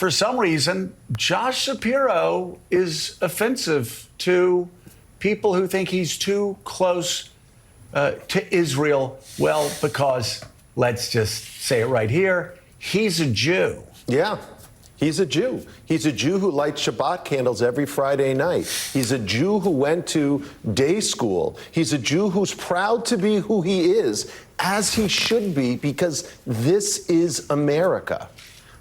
for some reason, Josh Shapiro is offensive to people who think he's too close to Israel. Well, because, let's just say it right here, he's a Jew. Yeah. He's a Jew. He's a Jew who lights Shabbat candles every Friday night. He's a Jew who went to day school. He's a Jew who's proud to be who he is, as he should be, because this is America.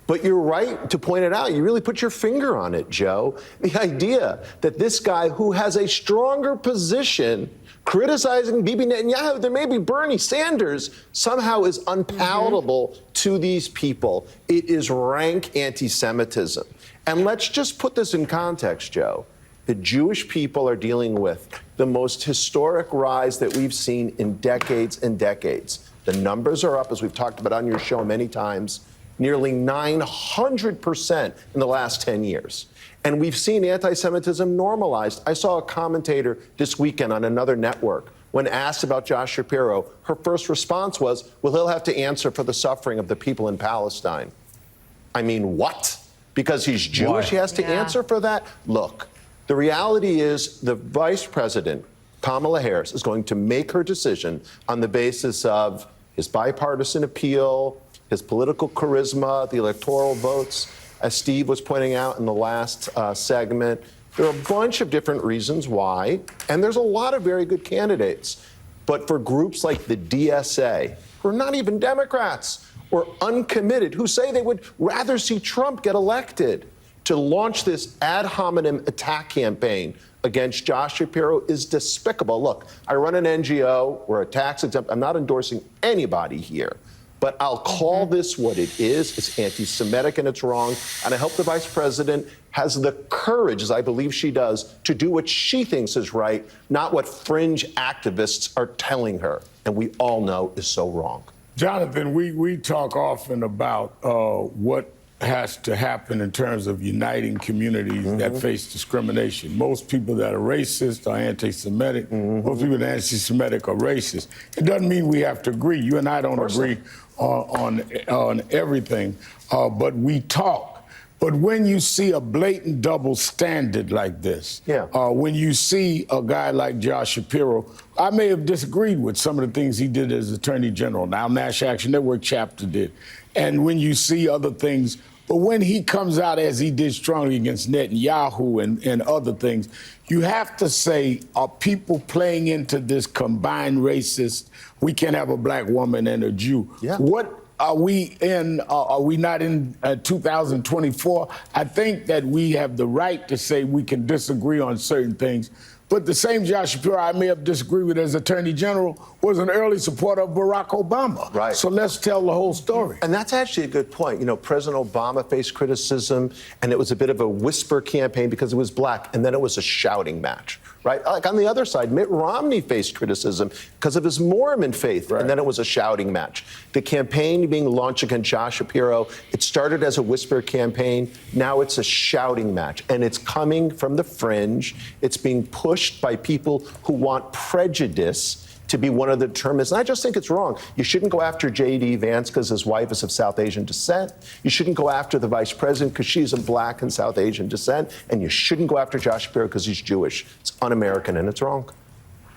But you're right to point it out. You really put your finger on it, Joe. The idea that this guy who has a stronger position criticizing Bibi Netanyahu than maybe Bernie Sanders somehow is unpalatable to these people. It is rank anti-Semitism. And let's just put this in context, Joe. The Jewish people are dealing with the most historic rise that we've seen in decades and decades. The numbers are up, as we've talked about on your show many times, nearly 900% in the last 10 years. And we've seen anti-Semitism normalized. I saw a commentator this weekend on another network. When asked about Josh Shapiro, her first response was, well, he'll have to answer for the suffering of the people in Palestine. I mean, what? Because he's Jewish, he has to answer for that? Look, the reality is the vice president, Kamala Harris, is going to make her decision on the basis of his bipartisan appeal, his political charisma, the electoral votes. As Steve was pointing out in the last segment, there are a bunch of different reasons why, and there's a lot of very good candidates. But for groups like the DSA, who are not even Democrats or uncommitted, who say they would rather see Trump get elected, to launch this ad hominem attack campaign against Josh Shapiro is despicable. Look, I run an NGO, we're a tax exempt, I'm not endorsing anybody here. But I'll call this what it is. It's anti-Semitic and it's wrong. And I hope the vice president has the courage, as I believe she does, to do what she thinks is right, not what fringe activists are telling her. And we all know is so wrong. Jonathan, we talk often about what has to happen in terms of uniting communities that face discrimination. Most people that are racist are anti-Semitic. Most people that are anti-Semitic are racist. It doesn't mean we have to agree. You and I don't agree on everything, but we talk. But when you see a blatant double standard like this, when you see a guy like Josh Shapiro, I may have disagreed with some of the things he did as Attorney General, now National Action Network chapter did. And when you see other things, but when he comes out as he did strongly against Netanyahu and other things, you have to say, are people playing into this combined racist, we can't have a black woman and a Jew? What are we in? Are we not in 2024? I think that we have the right to say we can disagree on certain things. But the same Josh Shapiro I may have disagreed with as Attorney General was an early supporter of Barack Obama. Right. So let's tell the whole story. And that's actually a good point. You know, President Obama faced criticism, and it was a bit of a whisper campaign because it was black, and then it was a shouting match, right? Like on the other side, Mitt Romney faced criticism because of his Mormon faith, and then it was a shouting match. The campaign being launched against Josh Shapiro, it started as a whisper campaign. Now it's a shouting match, and it's coming from the fringe. It's being pushed by people who want prejudice to be one of the determinants. And I just think it's wrong. You shouldn't go after J.D. Vance because his wife is of South Asian descent. You shouldn't go after the vice president because she's of black and South Asian descent. And you shouldn't go after Josh Shapiro because he's Jewish. It's un-American and it's wrong.